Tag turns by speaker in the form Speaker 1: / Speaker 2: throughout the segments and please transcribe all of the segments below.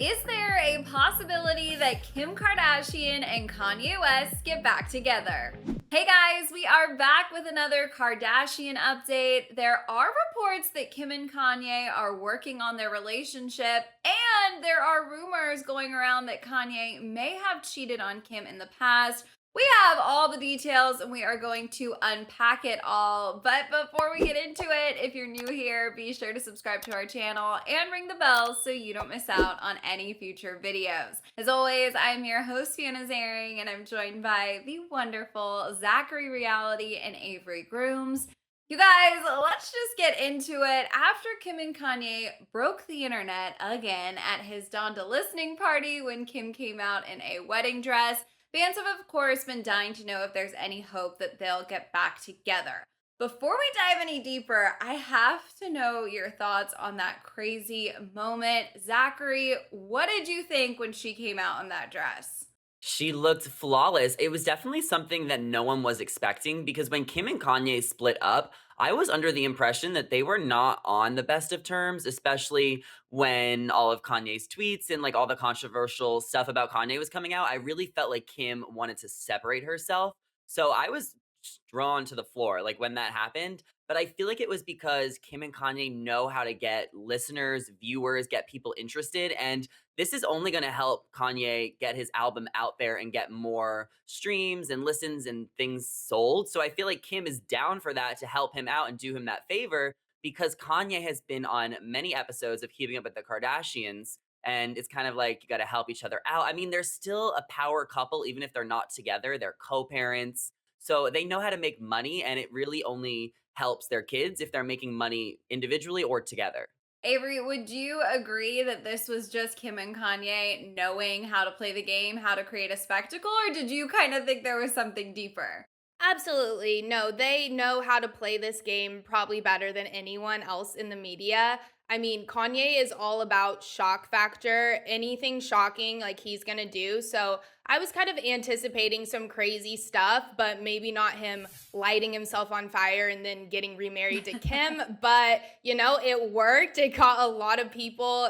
Speaker 1: Is there a possibility that Kim Kardashian and Kanye West get back together? Hey guys, we are back with another Kardashian update. There are reports that Kim and Kanye are working on their relationship, and there are rumors going around that Kanye may have cheated on Kim in the past. We have all the details and we are going to unpack it all. But before we get into it, if you're new here, be sure to subscribe to our channel and ring the bell so you don't miss out on any future videos. As always, I'm your host, Fiona Zaring, and I'm joined by the wonderful Zachary Reality and Avery Grooms. You guys, let's just get into it. After Kim and Kanye broke the internet again at his Donda listening party when Kim came out in a wedding dress, fans have, of course, been dying to know if there's any hope that they'll get back together. Before we dive any deeper, I have to know your thoughts on that crazy moment. Zachary, what did you think when she came out in that dress?
Speaker 2: She looked flawless. It was definitely something that no one was expecting because when Kim and Kanye split up, I was under the impression that they were not on the best of terms, especially when all of Kanye's tweets and like all the controversial stuff about Kanye was coming out. I really felt like Kim wanted to separate herself. So I was drawn to the floor like when that happened. But I feel like it was because Kim and Kanye know how to get listeners, viewers, get people interested. And this is only going to help Kanye get his album out there and get more streams and listens and things sold. So I feel like Kim is down for that to help him out and do him that favor because Kanye has been on many episodes of Keeping Up with the Kardashians. And it's kind of like you got to help each other out. I mean, they're still a power couple, even if they're not together. They're co parents. So they know how to make money, and it really only helps their kids if they're making money individually or together.
Speaker 1: Avery, would you agree that this was just Kim and Kanye knowing how to play the game, how to create a spectacle, or did you kind of think there was something deeper?
Speaker 3: Absolutely. No, they know how to play this game probably better than anyone else in the media. I mean, Kanye is all about shock factor. Anything shocking, like he's going to do. So I was kind of anticipating some crazy stuff, but maybe not him lighting himself on fire and then getting remarried to Kim. But, it worked. It got a lot of people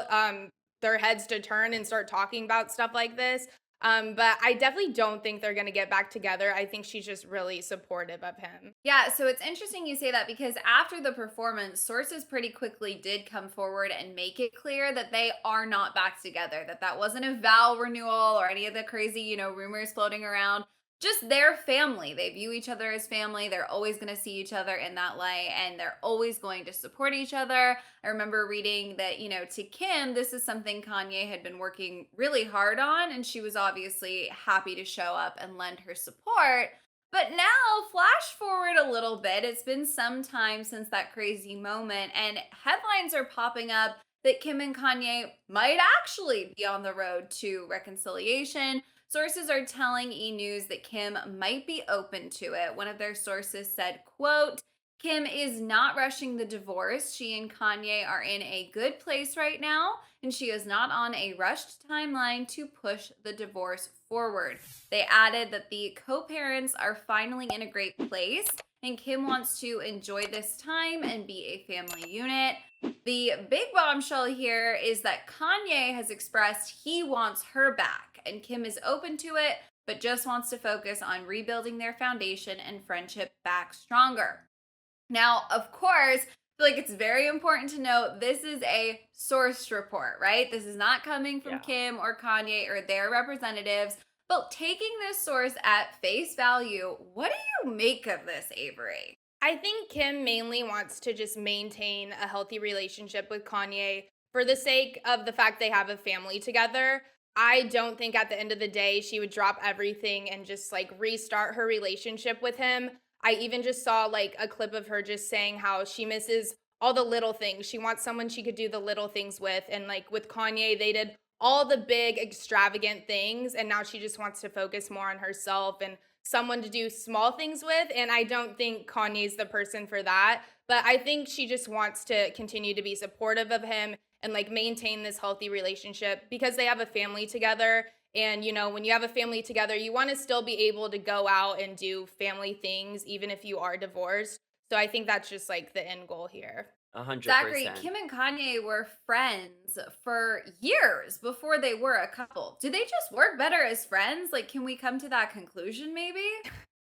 Speaker 3: their heads to turn and start talking about stuff like this. But I definitely don't think they're gonna get back together. I think she's just really supportive of him.
Speaker 1: Yeah, so it's interesting you say that because after the performance, sources pretty quickly did come forward and make it clear that they are not back together, that wasn't a vow renewal or any of the crazy, rumors floating around. Just their family. They view each other as family. They're always going to see each other in that light and they're always going to support each other. I remember reading that, to Kim, this is something Kanye had been working really hard on, and she was obviously happy to show up and lend her support. But now, flash forward a little bit, it's been some time since that crazy moment, and headlines are popping up that Kim and Kanye might actually be on the road to reconciliation. Sources are telling E! News that Kim might be open to it. One of their sources said, quote, Kim is not rushing the divorce. She and Kanye are in a good place right now, and she is not on a rushed timeline to push the divorce forward. They added that the co-parents are finally in a great place, and Kim wants to enjoy this time and be a family unit. The big bombshell here is that Kanye has expressed he wants her back, and Kim is open to it, but just wants to focus on rebuilding their foundation and friendship back stronger. Now, of course, I feel like it's very important to note this is a source report, right? This is not coming from
Speaker 2: Yeah.
Speaker 1: Kim or Kanye or their representatives. But taking this source at face value, what do you make of this, Avery?
Speaker 3: I think Kim mainly wants to just maintain a healthy relationship with Kanye for the sake of the fact they have a family together. I don't think at the end of the day she would drop everything and just like restart her relationship with him. I even just saw like a clip of her just saying how she misses all the little things. She wants someone she could do the little things with. And like with Kanye, they did all the big extravagant things. And now she just wants to focus more on herself and someone to do small things with. And I don't think Kanye's the person for that. But I think she just wants to continue to be supportive of him and like maintain this healthy relationship because they have a family together. And, when you have a family together, you want to still be able to go out and do family things, even if you are divorced. So I think that's just like the end goal here.
Speaker 1: Zachary,
Speaker 2: 100%.
Speaker 1: Kim and Kanye were friends for years before they were a couple. Do they just work better as friends? Like, can we come to that conclusion maybe?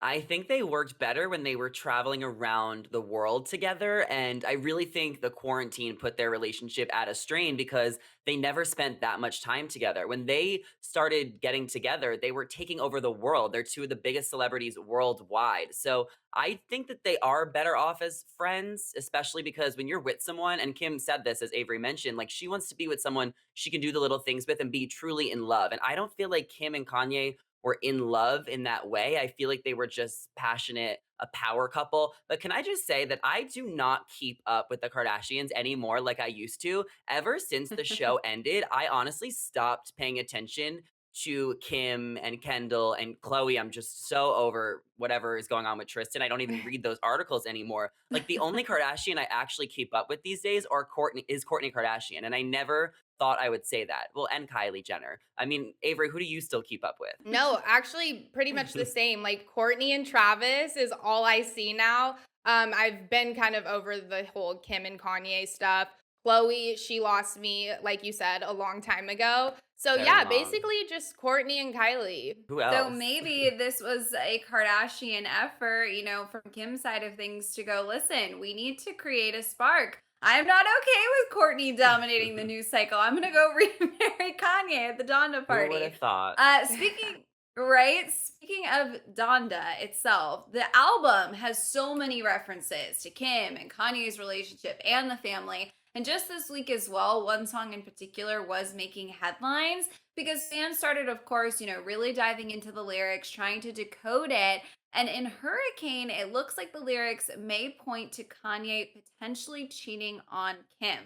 Speaker 2: I think they worked better when they were traveling around the world together, and I really think the quarantine put their relationship at a strain because they never spent that much time together. When they started getting together, they were taking over the world. They're two of the biggest celebrities worldwide. So I think that they are better off as friends, especially because when you're with someone, and Kim said this, as Avery mentioned, like she wants to be with someone she can do the little things with and be truly in love. And I don't feel like Kim and Kanye were in love in that way. I feel like they were just passionate, a power couple. But can I just say that I do not keep up with the Kardashians anymore like I used to? Ever since the show ended, I honestly stopped paying attention to Kim and Kendall and Chloe. I'm just so over whatever is going on with Tristan. I don't even read those articles anymore. Like the only Kardashian I actually keep up with these days are Courtney Kardashian, and I never thought I would say that. Well, and Kylie Jenner. I mean, Avery, who do you still keep up with?
Speaker 3: No, actually pretty much the same. Like Courtney and Travis is all I see now. I've been kind of over the whole Kim and Kanye stuff. Chloe, she lost me, like you said, a long time ago. So
Speaker 2: Very
Speaker 3: yeah,
Speaker 2: long.
Speaker 3: basically just Courtney and Kylie.
Speaker 2: Who
Speaker 1: So
Speaker 2: else?
Speaker 1: maybe this was a Kardashian effort, from Kim's side of things to go, listen, we need to create a spark. I'm not okay with Courtney dominating the news cycle. I'm going to go remarry Kanye at the Donda
Speaker 2: Who would
Speaker 1: party.
Speaker 2: have thought?
Speaker 1: Speaking of Donda itself, the album has so many references to Kim and Kanye's relationship and the family. And just this week as well, one song in particular was making headlines because fans started, of course, really diving into the lyrics, trying to decode it. And in Hurricane, it looks like the lyrics may point to Kanye potentially cheating on Kim.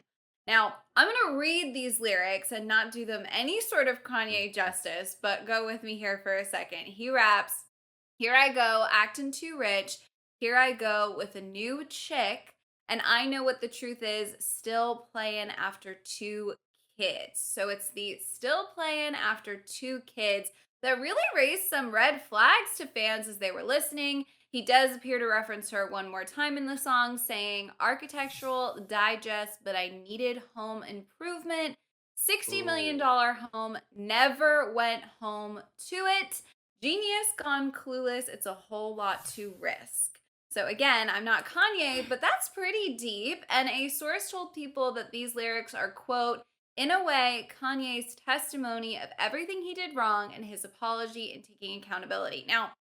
Speaker 1: Now, I'm going to read these lyrics and not do them any sort of Kanye justice, but go with me here for a second. He raps, "Here I go, acting too rich. Here I go with a new chick. And I know what the truth is, still playing after two kids." So it's the "still playing after two kids" that really raised some red flags to fans as they were listening. He does appear to reference her one more time in the song, saying, "Architectural digest, but I needed home improvement. $60
Speaker 2: Ooh.
Speaker 1: million home, never went home to it. Genius gone clueless. It's a whole lot to risk." So again, I'm not Kanye, but that's pretty deep. And a source told People that these lyrics are, quote, "in a way, Kanye's testimony of everything he did wrong and his apology and taking accountability." Now,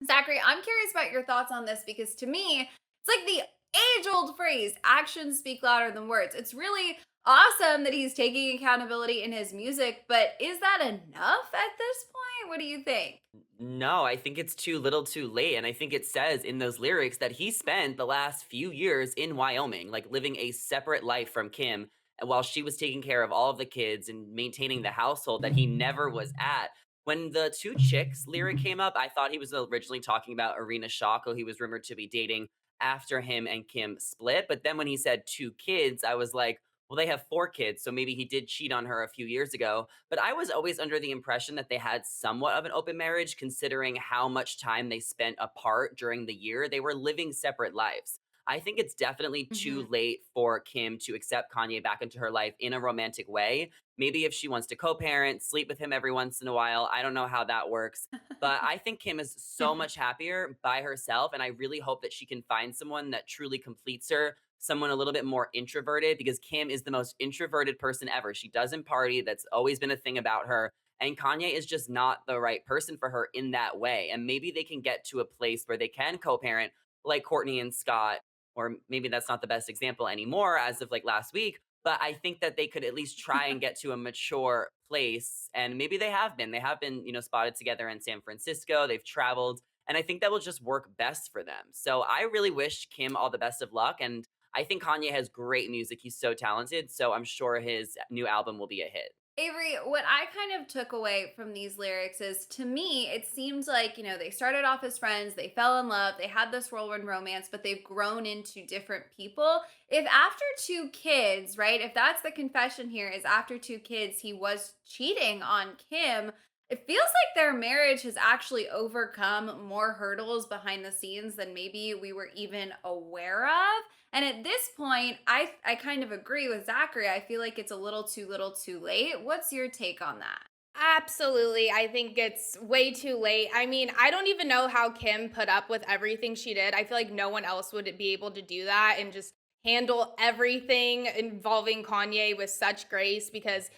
Speaker 1: Zachary, I'm curious about your thoughts on this because to me, it's like the age old phrase, actions speak louder than words. It's really awesome that he's taking accountability in his music, but is that enough at this point? What do you think?
Speaker 2: No, I think it's too little too late. And I think it says in those lyrics that he spent the last few years in Wyoming, like living a separate life from Kim, while she was taking care of all of the kids and maintaining the household that he never was at. When the Two Chicks lyric came up, I thought he was originally talking about Arena Shaw, who he was rumored to be dating after him and Kim split. But then when he said two kids, I was like, well, they have four kids, so maybe he did cheat on her a few years ago. But I was always under the impression that they had somewhat of an open marriage, considering how much time they spent apart during the year. They were living separate lives. I think it's definitely too
Speaker 1: Mhm.
Speaker 2: late for Kim to accept Kanye back into her life in a romantic way. Maybe if she wants to co parent, sleep with him every once in a while. I don't know how that works. But I think Kim is so much happier by herself. And I really hope that she can find someone that truly completes her, someone a little bit more introverted, because Kim is the most introverted person ever. She doesn't party. That's always been a thing about her. And Kanye is just not the right person for her in that way. And maybe they can get to a place where they can co parent like Courtney and Scott, or maybe that's not the best example anymore as of like last week. But I think that they could at least try and get to a mature place. And maybe they have been. They have been, spotted together in San Francisco. They've traveled. And I think that will just work best for them. So I really wish Kim all the best of luck. And I think Kanye has great music. He's so talented. So I'm sure his new album will be a hit.
Speaker 1: Avery, what I kind of took away from these lyrics is, to me, it seems like, they started off as friends, they fell in love, they had this whirlwind romance, but they've grown into different people. If after two kids, right, if that's the confession here, is after two kids, he was cheating on Kim, It feels like their marriage has actually overcome more hurdles behind the scenes than maybe we were even aware of. And at this point, I kind of agree with Zachary. I feel like it's a little too late. What's your take on that?
Speaker 3: Absolutely. I think it's way too late. I mean, I don't even know how Kim put up with everything she did. I feel like no one else would be able to do that and just handle everything involving Kanye with such grace because,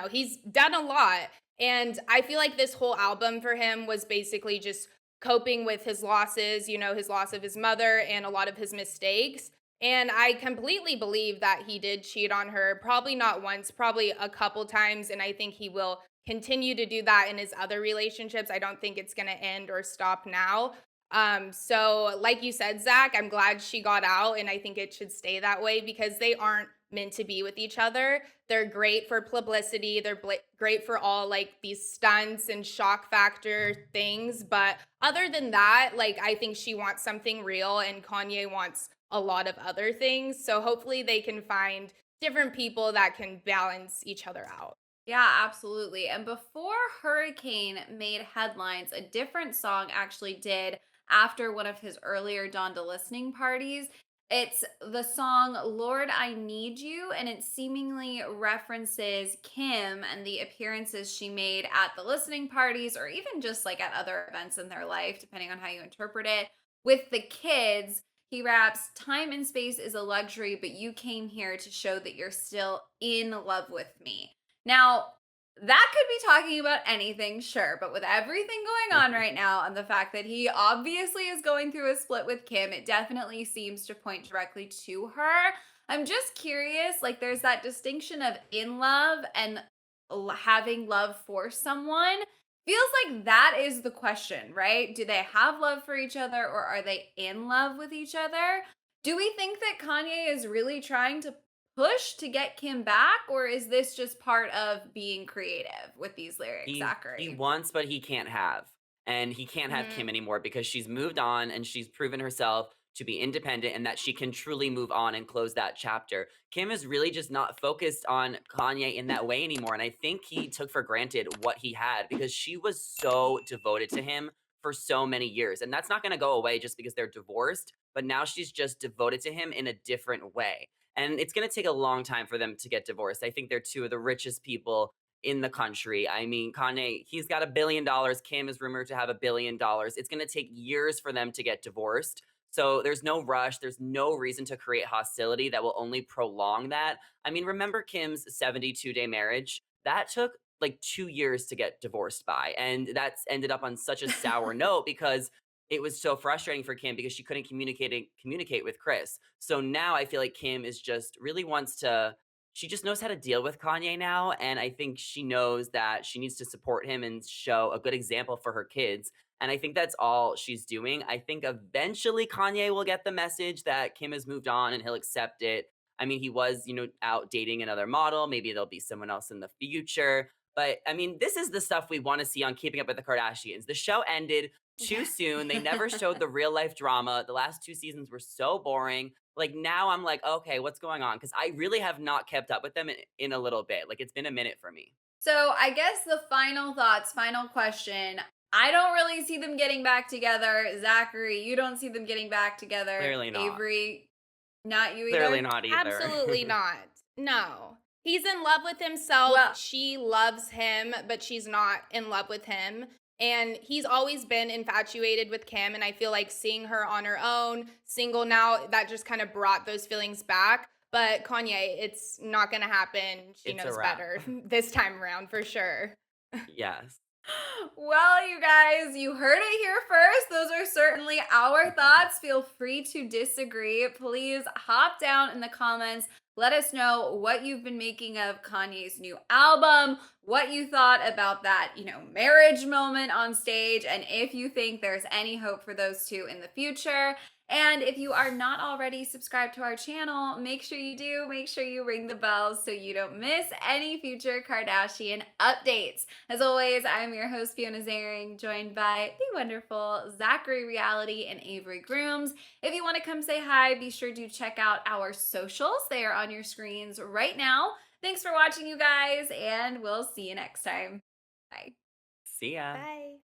Speaker 3: he's done a lot. And I feel like this whole album for him was basically just coping with his losses, his loss of his mother and a lot of his mistakes. And I completely believe that he did cheat on her, probably not once, probably a couple times. And I think he will continue to do that in his other relationships. I don't think it's going to end or stop now. So like you said, Zach, I'm glad she got out, and I think it should stay that way because they aren't meant to be with each other. They're great for publicity. They're great for all like these stunts and shock factor things. But other than that, like I think she wants something real, and Kanye wants a lot of other things. So hopefully they can find different people that can balance each other out.
Speaker 1: Yeah, absolutely. And before Hurricane made headlines, a different song actually did after one of his earlier Donda listening parties. It's the song Lord, I Need You, and it seemingly references Kim and the appearances she made at the listening parties or even just like at other events in their life, depending on how you interpret it. With the kids, he raps, Time and space is a luxury, but you came here to show that you're still in love with me. Now, that could be talking about anything, sure, but with everything going on right now and the fact that he obviously is going through a split with Kim, it definitely seems to point directly to her. I'm just curious, like there's that distinction of in love and having love for someone. Feels like that is the question, right? Do they have love for each other or are they in love with each other? Do we think that Kanye is really trying to push to get Kim back, or is this just part of being creative with these lyrics,
Speaker 2: He
Speaker 1: Zachary?
Speaker 2: wants, but he can't have. And he can't have
Speaker 3: Mhm.
Speaker 2: Kim anymore because she's moved on and she's proven herself to be independent and that she can truly move on and close that chapter. Kim is really just not focused on Kanye in that way anymore. And I think he took for granted what he had because she was so devoted to him for so many years. And that's not going to go away just because they're divorced. But now she's just devoted to him in a different way. And it's going to take a long time for them to get divorced. I think they're two of the richest people in the country. I mean, Kanye, he's got $1 billion. Kim is rumored to have $1 billion. It's going to take years for them to get divorced. So there's no rush. There's no reason to create hostility that will only prolong that. I mean, remember Kim's 72-day marriage? That took like 2 years to get divorced by. And that's ended up on such a sour note because it was so frustrating for Kim because she couldn't communicate with Chris. So now I feel like Kim is just really wants to she just knows how to deal with Kanye now, and I think she knows that she needs to support him and show a good example for her kids, and I think that's all she's doing. I think eventually Kanye will get the message that Kim has moved on and he'll accept it. I mean, he was, out dating another model. Maybe there'll be someone else in the future. But I mean, this is the stuff we want to see on Keeping Up with the Kardashians. The show ended too soon. They never showed the real life drama. The last two seasons were so boring. Like now I'm like, okay, what's going on? Because I really have not kept up with them in a little bit. Like it's been a minute for me.
Speaker 1: So I guess the final thoughts, final question. I don't really see them getting back together. Zachary, you don't see them getting back together.
Speaker 2: Clearly not.
Speaker 1: Avery, not you
Speaker 2: Clearly
Speaker 1: either.
Speaker 2: not either.
Speaker 3: Absolutely not. No. He's in love with himself.
Speaker 1: Well,
Speaker 3: She loves him, but she's not in love with him. And he's always been infatuated with Kim. And I feel like seeing her on her own, single now, that just kind of brought those feelings back. But Kanye, it's not going to happen. She
Speaker 2: It's a
Speaker 3: knows
Speaker 2: wrap.
Speaker 3: better this time around for sure.
Speaker 2: Yes.
Speaker 1: well, you guys, you heard it here first. Those are certainly our thoughts. Feel free to disagree. Please hop down in the comments. Let us know what you've been making of Kanye's new album, what you thought about that, marriage moment on stage, and if you think there's any hope for those two in the future. And if you are not already subscribed to our channel, make sure you do. Make sure you ring the bell so you don't miss any future Kardashian updates. As always, I'm your host, Fiona Zaring, joined by the wonderful Zachary Reality and Avery Grooms. If you want to come say hi, be sure to check out our socials. They are on your screens right now. Thanks for watching, you guys, and we'll see you next time. Bye.
Speaker 2: See See ya.
Speaker 3: Bye.